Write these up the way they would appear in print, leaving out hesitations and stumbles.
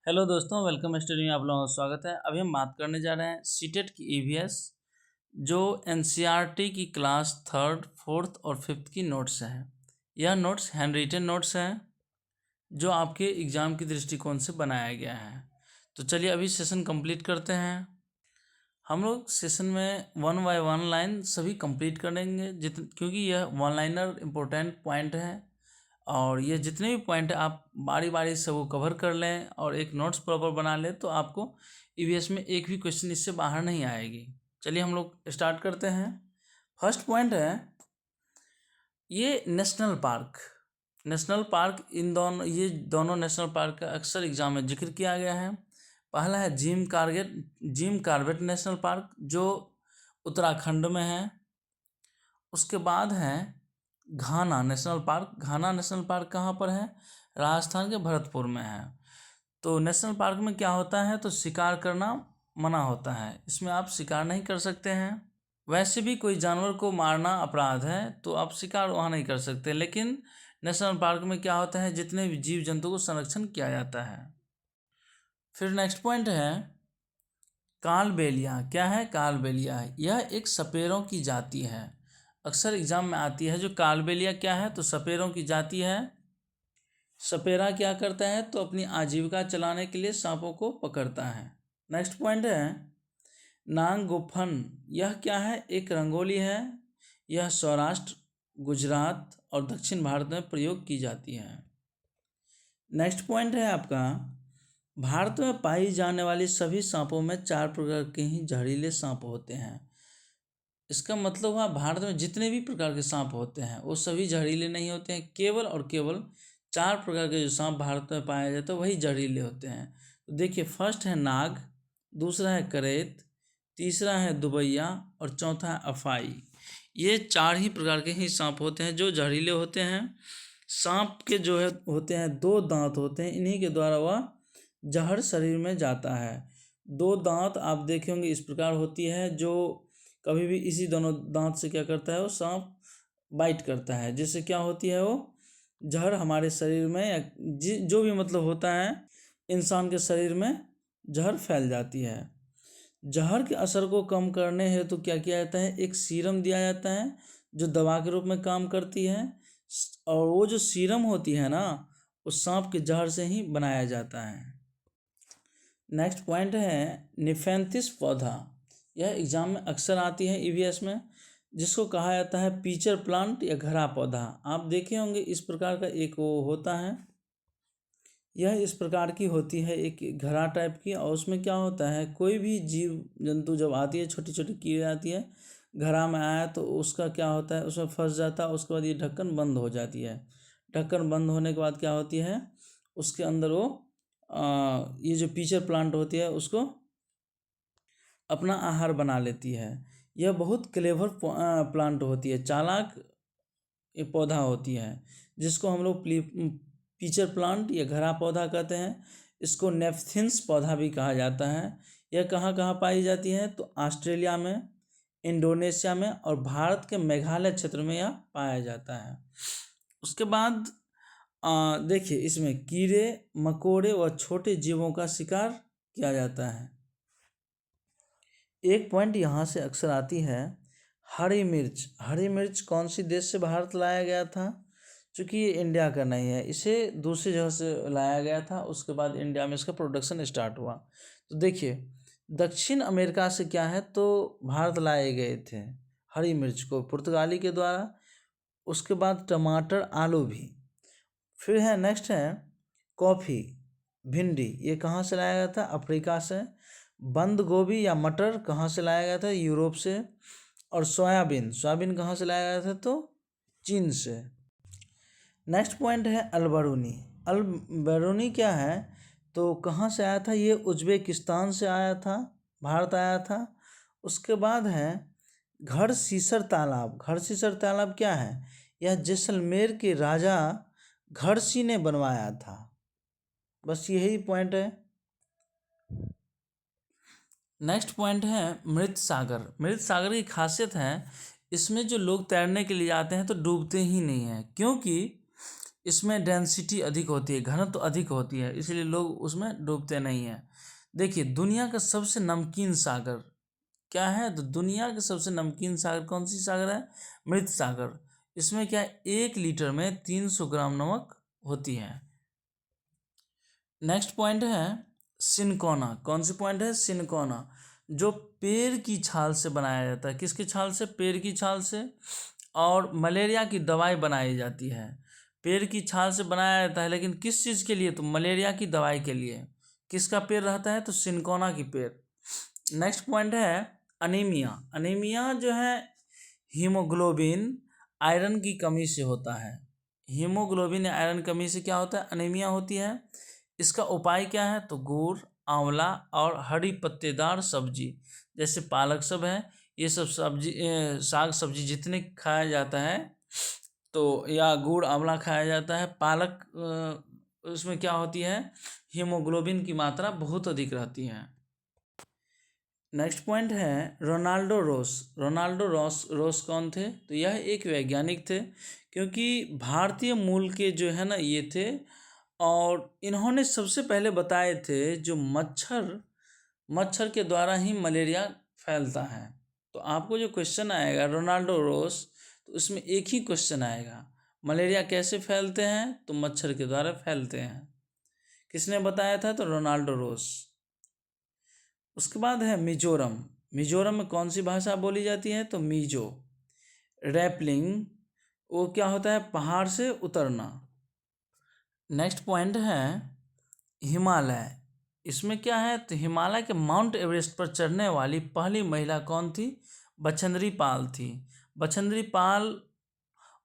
Hello दोस्तों, welcome study में आप लोगों का स्वागत है। अभी हम बात करने जा रहे हैं सीटेट की ईवीएस जो एनसीईआरटी की क्लास 3rd, 4th और 5th की नोट्स हैं। यह नोट्स हैंड रिटन नोट्स हैं जो आपके एग्ज़ाम के दृष्टिकोण से बनाया गया है। तो चलिए अभी सेशन कंप्लीट करते हैं। हम लोग सेशन में 1 बाय 1 लाइन सभी कंप्लीट करेंगे क्योंकि यह वन लाइनर इम्पोर्टेंट पॉइंट है और ये जितने भी पॉइंट आप बारी बारी से वो कवर कर लें और एक नोट्स प्रॉपर बना लें तो आपको ईवीएस में एक भी क्वेश्चन इससे बाहर नहीं आएगी। चलिए हम लोग स्टार्ट करते हैं। फर्स्ट पॉइंट है ये नेशनल पार्क ये दोनों नेशनल पार्क का अक्सर एग्जाम में जिक्र किया गया है। पहला है जिम कॉर्बेट नेशनल पार्क जो उत्तराखंड में है। उसके बाद है घाना नेशनल पार्क कहाँ पर है? राजस्थान के भरतपुर में है। तो नेशनल पार्क में क्या होता है तो शिकार करना मना होता है, इसमें आप शिकार नहीं कर सकते हैं। वैसे भी कोई जानवर को मारना अपराध है तो आप शिकार वहाँ नहीं कर सकते, लेकिन नेशनल पार्क में क्या होता है जितने भी जीव जंतु को संरक्षण किया जाता है। फिर नेक्स्ट पॉइंट है कालबेलिया। क्या है? कालबेलिया यह एक सपेरों की जाति है, अक्सर एग्जाम में आती है। जो कालबेलिया क्या है तो सपेरों की जाति है। सपेरा क्या करता है तो अपनी आजीविका चलाने के लिए सांपों को पकड़ता है। नेक्स्ट पॉइंट है नांगोफन। यह क्या है? एक रंगोली है। यह सौराष्ट्र, गुजरात और दक्षिण भारत में प्रयोग की जाती है। नेक्स्ट पॉइंट है आपका भारत में पाई जाने वाली सभी सांपों में 4 प्रकार के ही जहरीले सांप होते हैं। इसका मतलब हुआ भारत में जितने भी प्रकार के सांप होते हैं वो सभी जहरीले नहीं होते हैं। केवल और केवल 4 प्रकार के जो सांप भारत में पाया जाता है वही जहरीले होते हैं। तो देखिए, फर्स्ट है नाग, दूसरा है करेत, तीसरा है दुबैया और चौथा है अफाई। ये 4 ही प्रकार के ही सांप होते हैं जो जहरीले होते हैं। सांप के जो है होते हैं 2 दांत होते हैं, इन्हीं के द्वारा वह जहर शरीर में जाता है। 2 दांत आप देखे होंगे इस प्रकार होती है, जो कभी भी इसी दोनों दांत से क्या करता है वो सांप बाइट करता है, जिससे क्या होती है वो जहर हमारे शरीर में या जो भी मतलब होता है इंसान के शरीर में जहर फैल जाती है। जहर के असर को कम करने हेतु क्या किया जाता है, एक सीरम दिया जाता है जो दवा के रूप में काम करती है। और वो जो सीरम होती है ना उस सांप के जहर से ही बनाया जाता है। नेक्स्ट पॉइंट है निफेंथिस पौधा। यह एग्जाम में अक्सर आती है ईवीएस में, जिसको कहा जाता है पीचर प्लांट या घरा पौधा। आप देखे होंगे इस प्रकार का एक वो होता है, यह इस प्रकार की होती है एक घरा टाइप की। और उसमें क्या होता है कोई भी जीव जंतु जब आती है, छोटी छोटी कीड़े आती है, घरा में आया तो उसका क्या होता है उसमें फंस जाता है। उसके बाद ये ढक्कन बंद हो जाती है। ढक्कन बंद होने के बाद क्या होती है उसके अंदर वो ये जो पीचर प्लांट होती है उसको अपना आहार बना लेती है। यह बहुत क्लेवर प्लांट होती है, चालाक पौधा होती है, जिसको हम लोग पीचर प्लांट या घरा पौधा कहते हैं। इसको नेपथिन्स पौधा भी कहा जाता है। यह कहाँ कहाँ पाई जाती है तो ऑस्ट्रेलिया में, इंडोनेशिया में और भारत के मेघालय क्षेत्र में यह पाया जाता है। उसके बाद देखिए इसमें कीड़े मकोड़े व छोटे जीवों का शिकार किया जाता है। एक पॉइंट यहाँ से अक्सर आती है हरी मिर्च कौन सी देश से भारत लाया गया था? चूँकि ये इंडिया का नहीं है, इसे दूसरी जगह से लाया गया था, उसके बाद इंडिया में इसका प्रोडक्शन स्टार्ट हुआ। तो देखिए दक्षिण अमेरिका से क्या है तो भारत लाए गए थे हरी मिर्च को पुर्तगाली के द्वारा। उसके बाद टमाटर, आलू भी। फिर है नेक्स्ट है कॉफ़ी, भिंडी, ये कहाँ से लाया गया था? अफ्रीका से। बंद गोभी या मटर कहाँ से लाया गया था? यूरोप से। और सोयाबीन कहाँ से लाया गया था तो चीन से। नेक्स्ट पॉइंट है अल्बेरोनी क्या है तो कहाँ से आया था? ये उज्बेकिस्तान से आया था, भारत आया था। उसके बाद है घड़सीसर तालाब क्या है? यह जैसलमेर के राजा घड़सी ने बनवाया था। बस यही पॉइंट है। नेक्स्ट पॉइंट है मृत सागर की खासियत है इसमें जो लोग तैरने के लिए आते हैं तो डूबते ही नहीं हैं, क्योंकि इसमें डेंसिटी अधिक होती है, घनत्व अधिक होती है, इसलिए लोग उसमें डूबते नहीं हैं। देखिए दुनिया का सबसे नमकीन सागर क्या है, तो दुनिया के सबसे नमकीन सागर कौन सी सागर है, मृत सागर। इसमें क्या है, 1 लीटर में 300 ग्राम नमक होती है। नेक्स्ट पॉइंट है सिनकोना। कौन सी पॉइंट है, सिनकोना, जो पेड़ की छाल से बनाया जाता है। किसकी छाल से, पेड़ की छाल से। और मलेरिया की दवाई बनाई जाती है, पेड़ की छाल से बनाया जाता है, लेकिन किस चीज़ के लिए, तो मलेरिया की दवाई के लिए। किसका पेड़ रहता है, तो सिनकोना की पेड़। नेक्स्ट पॉइंट है अनीमिया। अनीमिया जो है हीमोग्लोबिन आयरन की कमी से होता है। हीमोग्लोबिन आयरन कमी से क्या होता है, अनीमिया होती है। इसका उपाय क्या है, तो गुड़, आंवला और हरी पत्तेदार सब्जी जैसे पालक सब है, ये सब सब्जी साग सब्जी जितने खाया जाता है, तो या गुड़ आंवला खाया जाता है। पालक उसमें क्या होती है, हीमोग्लोबिन की मात्रा बहुत अधिक रहती है। नेक्स्ट पॉइंट है रोनाल्डो रोस। रोनाल्डो रोस कौन थे, तो यह एक वैज्ञानिक थे, क्योंकि भारतीय मूल के जो है ना ये थे, और इन्होंने सबसे पहले बताए थे जो मच्छर के द्वारा ही मलेरिया फैलता है। तो आपको जो क्वेश्चन आएगा रोनाल्डो रोस, तो उसमें एक ही क्वेश्चन आएगा, मलेरिया कैसे फैलते हैं, तो मच्छर के द्वारा फैलते हैं। किसने बताया था, तो रोनाल्डो रोस। उसके बाद है मिजोरम। मिजोरम में कौन सी भाषा बोली जाती है, तो मिजो। रैपलिंग, वो क्या होता है, पहाड़ से उतरना। नेक्स्ट पॉइंट है हिमालय। इसमें क्या है, तो हिमालय के माउंट एवरेस्ट पर चढ़ने वाली पहली महिला कौन थी, बछेंद्री पाल थी। बछेंद्री पाल,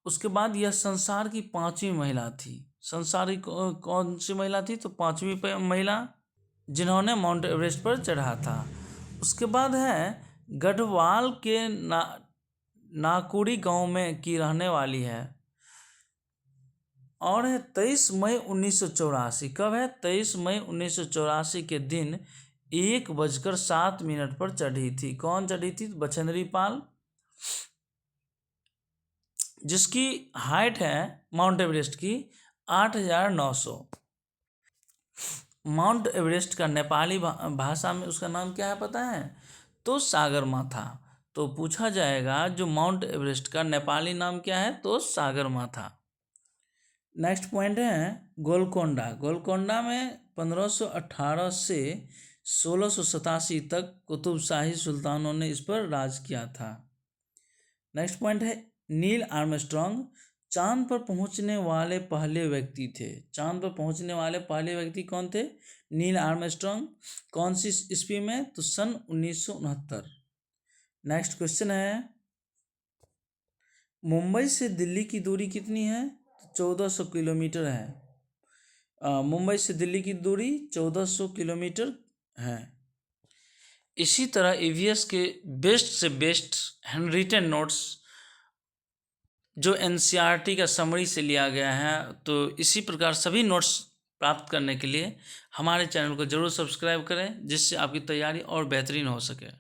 उसके बाद यह संसार की 5वीं महिला थी। संसार की कौन सी महिला थी, तो 5वीं महिला जिन्होंने माउंट एवरेस्ट पर चढ़ा था। उसके बाद है गढ़वाल के नाकुरी गांव में की रहने वाली है, और है 23 मई 1984। कब है, 23 मई 1984 के दिन 1:07 पर चढ़ी थी। कौन चढ़ी थी, बछेंद्री पाल, जिसकी हाइट है माउंट एवरेस्ट की 8,900। माउंट एवरेस्ट का नेपाली भाषा में उसका नाम क्या है पता है, तो सागरमाथा। तो पूछा जाएगा जो माउंट एवरेस्ट का नेपाली नाम क्या है, तो सागरमाथा। नेक्स्ट पॉइंट है गोलकोंडा। गोलकोंडा में 1518 से 1687 तक कुतुब शाही सुल्तानों ने इस पर राज किया था। नेक्स्ट पॉइंट है नील आर्मस्ट्रॉन्ग। चांद पर पहुंचने वाले पहले व्यक्ति थे। चांद पर पहुंचने वाले पहले व्यक्ति कौन थे, नील आर्मस्ट्रॉन्ग। कौन सी ईस्वी में, तो सन 1969। नेक्स्ट क्वेश्चन है मुंबई से दिल्ली की दूरी कितनी है, तो 1400 किलोमीटर है। मुंबई से दिल्ली की दूरी 1400 किलोमीटर है। इसी तरह ईवीएस के बेस्ट से बेस्ट हैंडरिटन नोट्स जो एनसीईआरटी का समरी से लिया गया है, तो इसी प्रकार सभी नोट्स प्राप्त करने के लिए हमारे चैनल को जरूर सब्सक्राइब करें, जिससे आपकी तैयारी और बेहतरीन हो सके।